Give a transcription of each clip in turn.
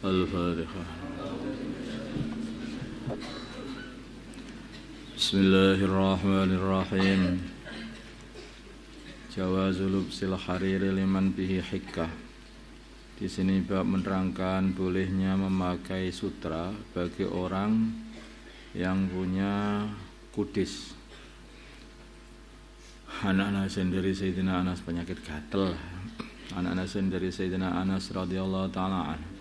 Al-Fatihah. Bismillahirrahmanirrahim. Jawazul lubsil hariri liman bihi hikkah. Di sini bab menerangkan bolehnya memakai sutra bagi orang yang punya kudis. Anak-anak sendiri Sayyidina Anas penyakit gatal. Anak-anak sendiri Sayyidina Anas radhiyallahu ta'ala anhu.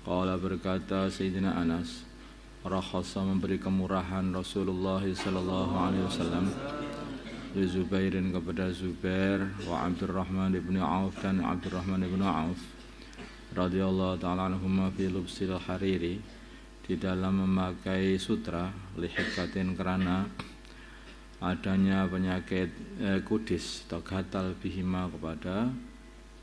Qala berkata Sayyidina Anas, rakhasa memberi kemurahan Rasulullah sallallahu alaihi wasallam li Zubairin kepada Zubair wa Abdurrahman ibn Auf dan Abdurrahman ibn Auf radhiyallahu ta'ala anhuma fi lubsil hariri, di dalam memakai sutra lihikatin karena adanya penyakit kudis atau gatal bihima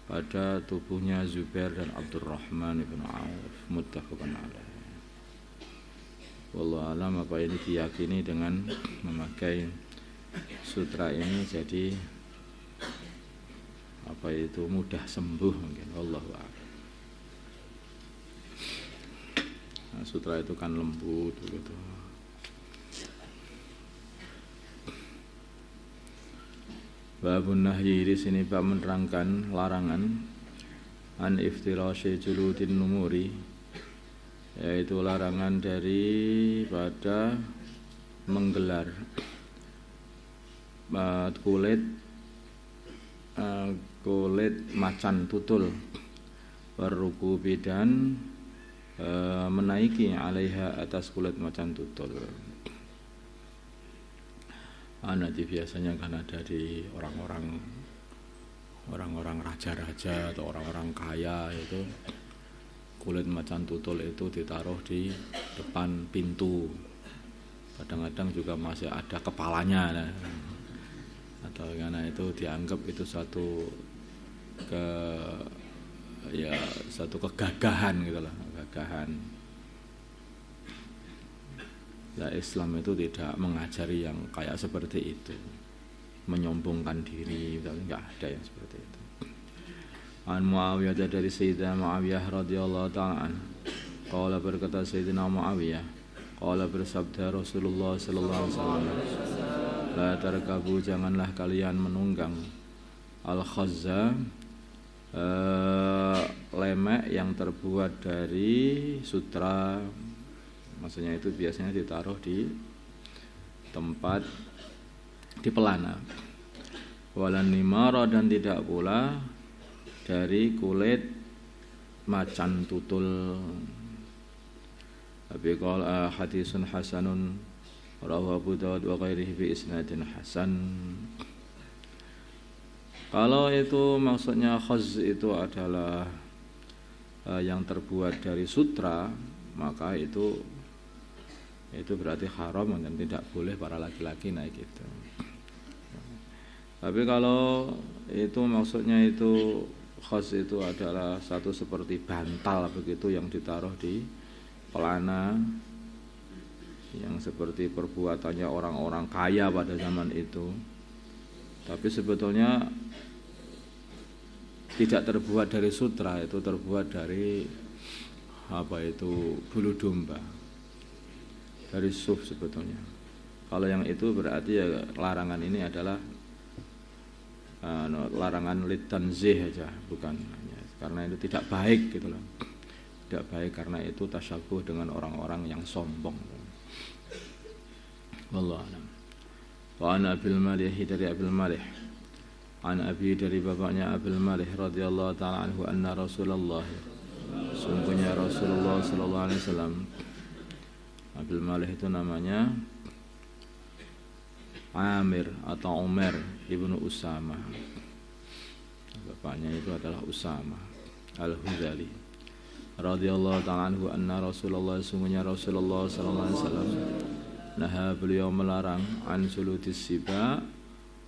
pada tubuhnya Zubair dan Abdurrahman ibn Auf. Muttafaqun alaih. Wallahu alam, apa ini diyakini dengan memakai sutra ini jadi apa itu mudah sembuh mungkin. Wallahu a'lam. Nah, sutra itu kan lembut begitu. Babun nahyi, di sini bab menerangkan larangan an iftirasy juludin numuri, yaitu larangan daripada menggelar kulit macan tutul, warukubi dan menaiki alaiha atas kulit macan tutul. Nanti biasanya kan ada di orang-orang raja-raja atau orang-orang kaya itu kulit macan tutul itu ditaruh di depan pintu. Kadang-kadang juga masih ada kepalanya, atau karena itu dianggap itu satu kegagahan gitu lah, kegagahan. Ya, Islam itu tidak mengajari yang kayak seperti itu, menyombongkan diri, enggak ada yang seperti itu. An Muawiyah, dari Sayyidina Muawiyah radhiyallahu ta'ala anhu, qala berkata Sayyidina Muawiyah, qala bersabda Rasulullah sallallahu alaihi wasallam, la tarkabu, janganlah kalian menunggang al-khazza, lemek yang terbuat dari sutra. Maksudnya itu biasanya ditaruh di tempat di pelana. Walan nimara, dan tidak pula dari kulit macan tutul. Tapi qala hadisun hasanun rawahu Abu Dawud wa ghairihi bi isnadin hasan. Kalau itu maksudnya khaz itu adalah yang terbuat dari sutra, maka itu berarti haram dan tidak boleh para laki-laki naik itu. Tapi kalau itu maksudnya itu khas itu adalah satu seperti bantal begitu yang ditaruh di pelana, yang seperti perbuatannya orang-orang kaya pada zaman itu. Tapi sebetulnya tidak terbuat dari sutra, itu terbuat dari bulu domba, dari suf sebetulnya. Kalau yang itu berarti ya larangan ini adalah larangan litanzih aja, bukan karena itu tidak baik gitu loh. Tidak baik karena itu tasyabuh dengan orang-orang yang sombong. Wallahu a'lam. Wa ana Abil Malih, dari Abil Malih, an Abi, dari bapaknya Abil Malih radhiyallahu ta'ala anhu, anna Rasulullah, sungguhnya Rasulullah sallallahu alaihi wasallam. Abil Malih itu namanya Amir atau Umar ibnu Usama. Bapaknya itu adalah Usama al-Huzali radhiyallahu ta'ala anhu, anna Rasulullah, sungguhnya Rasulullah sallallahu alaihi wasallam, naha, beliau melarang an suludis siba,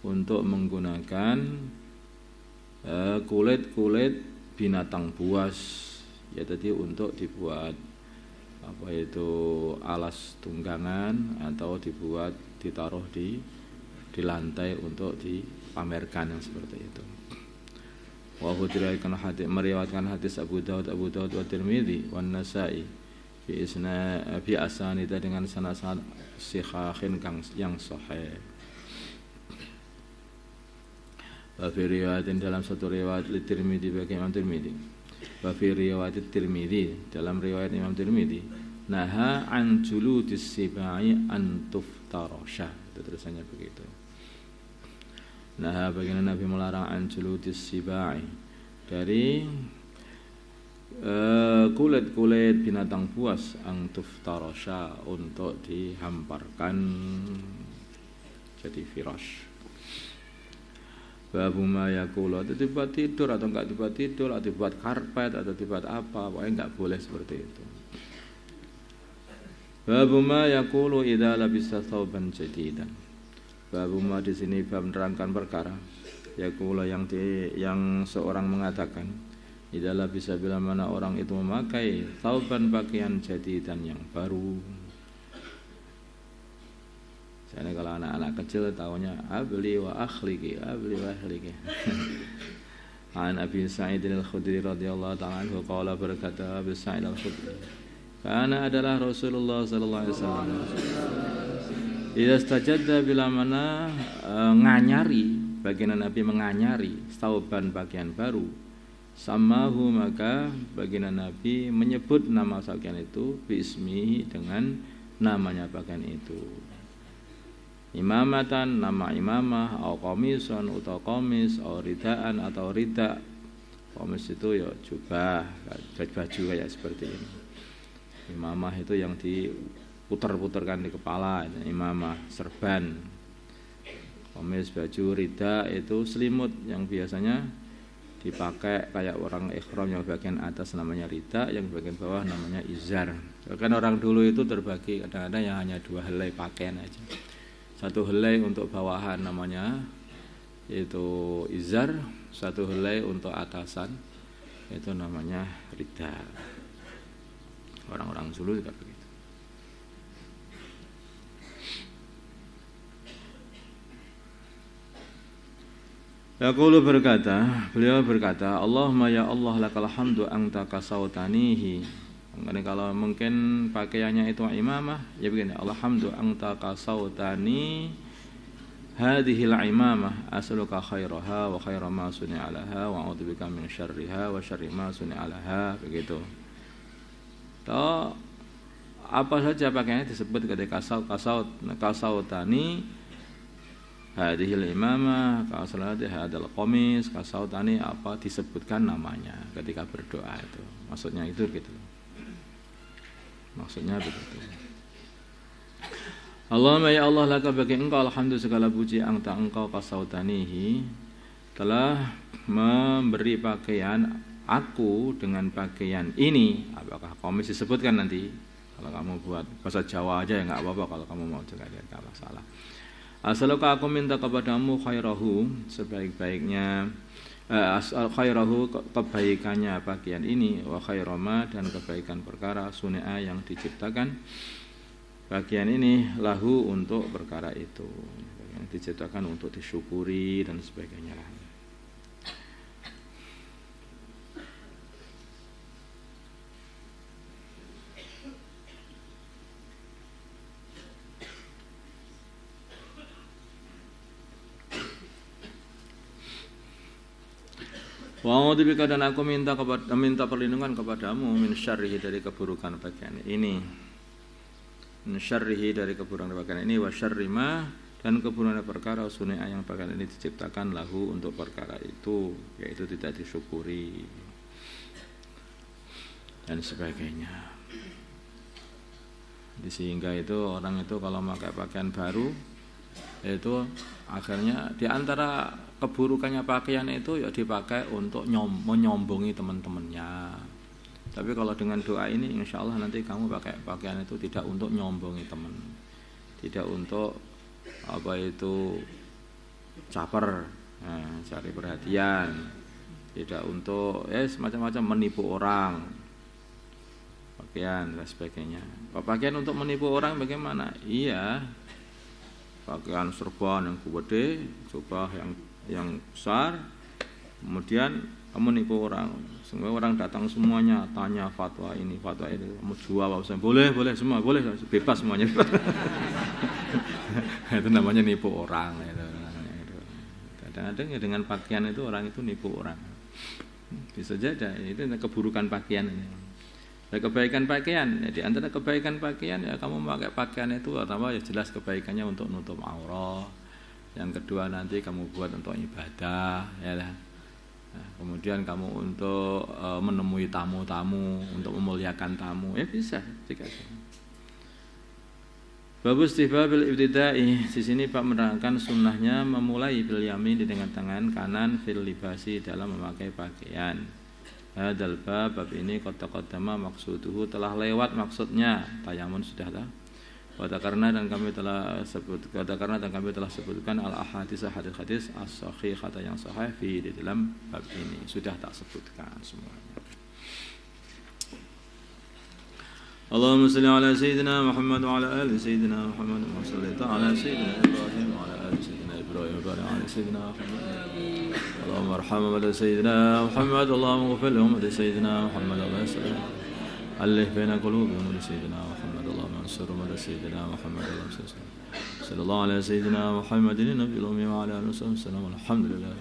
untuk menggunakan kulit binatang buas, ya tadi untuk dibuat alas tunggangan atau ditaruh di lantai untuk dipamerkan, yang seperti itu. Wa hudirakan hadis meriwayatkan hadis Abu Daud wa Tirmidzi wan Nasa'i fi asanida dengan sanad sihahin kang yang sahih. Wa fi riwayatin dalam satu riwayat li Tirmidzi bagi Imam Tirmidzi. Wa fi riwayat Tirmidzi dalam riwayat Imam Tirmidzi naha an juludis sibai an tuftarasha. Itu tulisannya begitu. Naha baginda Nabi melarang an juludis sibai dari kulit-kulit binatang buas ang tuftarasha untuk dihamparkan jadi firash. Babu ma yaqulu itu dibuat tidur atau enggak dibuat tidur atau dibuat karpet atau dibuat apa, pokoknya enggak boleh seperti itu. Babu ma yaqulu idza labisa thawban jadidan. Babu ma di sini bab menerangkan perkara yaqulu yang seorang mengatakan idza labisa bila mana orang itu memakai thawban pakaian jadidan yang baru. Saya kalau anak-anak kecil tahunya abli wa akhliki. An Abi Sa'id al-Khudri radhiyallahu ta'ala anhu qala berkata Abi Sa'id al-Khudri karena adalah Rasulullah sallallahu alaihi wasallam idza stajadda bila mana nganyari baginda Nabi menganyari sauban pakaian baru samahu maka baginda Nabi menyebut nama pakaian itu bismihi dengan namanya pakaian itu. Imamatan nama imamah atau qamisan atau qamis atau ridaan atau rida. Qamis itu ya jubah, baju kayak seperti ini. Imamah itu yang diputar-putarkan di kepala, imamah serban. Qamis baju rida itu selimut yang biasanya dipakai kayak orang ikhram yang bagian atas namanya rida, yang bagian bawah namanya izar. Kan orang dulu itu terbagi kadang-kadang yang hanya 2 helai pakaian aja. Satu helai untuk bawahan namanya yaitu izar, satu helai untuk atasan itu namanya rida. Orang-orang Zulu juga begitu. Beliau berkata, Allahumma ya Allah lakal hamdu anta kasautanihi. Kalau mungkin pakaiannya itu imamah, ya begini, alhamdulillah anta kasautani hadhil imamah as'aluka khairaha wa khaira ma suni'a laha wa a'udzubika min syarriha wa syarri ma suni'a laha, begitu. Toh apa saja pakaiannya disebut ketika kasautani hadhil imamah, kasautani hadal qamis, kasautani apa disebutkan namanya ketika berdoa itu. Maksudnya itu gitu. Maksudnya begitu. Allahumma ya Allah laka bagi engkau alhamdulillah segala puji anta engkau kasautanihi telah memberi pakaian aku dengan pakaian ini. Apakah qamis disebutkan nanti? Kalau kamu buat bahasa Jawa aja ya enggak apa-apa, kalau kamu mau juga enggak masalah. Asaluka aku minta kepadamu khairahu sebaik-baiknya khairahu kebaikannya pakaian ini wa khairama dan kebaikan perkara sun'a yang diciptakan pakaian ini lahu untuk perkara itu yang diciptakan untuk disyukuri dan sebagainya. Wa a'udzubika dan aku minta perlindungan kepadamu min syarrihi dari keburukan pakaian ini. Min syarrihi dari keburukan pakaian ini wa syarri ma dan keburukan perkara sun'a yang pakaian ini diciptakan lahu untuk perkara itu, yaitu tidak disyukuri dan sebagainya. Sehingga itu orang itu kalau pakai pakaian baru itu akhirnya di antara keburukannya pakaian itu ya dipakai untuk menyombongi teman-temannya. Tapi kalau dengan doa ini insya Allah nanti kamu pakai pakaian itu tidak untuk nyombongi teman, tidak untuk apa itu caper, cari perhatian, tidak untuk semacam-macam menipu orang, pakaian dan sebagainya. Pakaian untuk menipu orang bagaimana? Iya, pakaian serban yang gede, jubah yang besar, kemudian Kamu nipu orang. Semua orang datang semuanya tanya fatwa ini, fatwa itu. Kamu jual apa? Boleh semua, boleh bebas semuanya. Itu namanya nipu orang. Kadang-kadang dengan pakaian itu orang itu nipu orang. Bisa jadi itu keburukan pakaian ini. Kebaikan pakaian, ya, di antara kebaikan pakaian ya kamu memakai pakaian itu pertama ya jelas kebaikannya untuk nutup aurat. Yang kedua nanti kamu buat untuk ibadah, ya. Nah, kemudian kamu untuk menemui tamu-tamu, untuk memuliakan tamu, ya bisa jika. Babus istihbabil ibtida'i, di sini Pak menerangkan sunnahnya memulai bil yamin dengan tangan kanan fil libasi dalam memakai pakaian. Hadal bab ini qad-taqaddama maksuduhu telah lewat maksudnya. Tayamun sudahlah. Karena dan kami telah sebutkan al ahadits hadis as-sahih kata yang sahih di dalam bab ini sudah tak sebutkan semuanya. Allahumma shalli ala sayyidina Muhammad wa ala ali sayyidina Muhammad wa salli ala sayyidina Ibrahim wa ala ali sayyidina Ibrahim wa ala sayyidina Muhammad. Allahumma arham wa sayyidina Muhammad Allahumma ighfir lahum wa sayyidina Muhammad wa sallam. ألف بين قلوبهم سيدنا محمد اللهم انصرهم على سيدنا محمد اللهم صل على سيدنا محمد النبي الأمي وعلى آله وصحبه وسلم الحمد لله.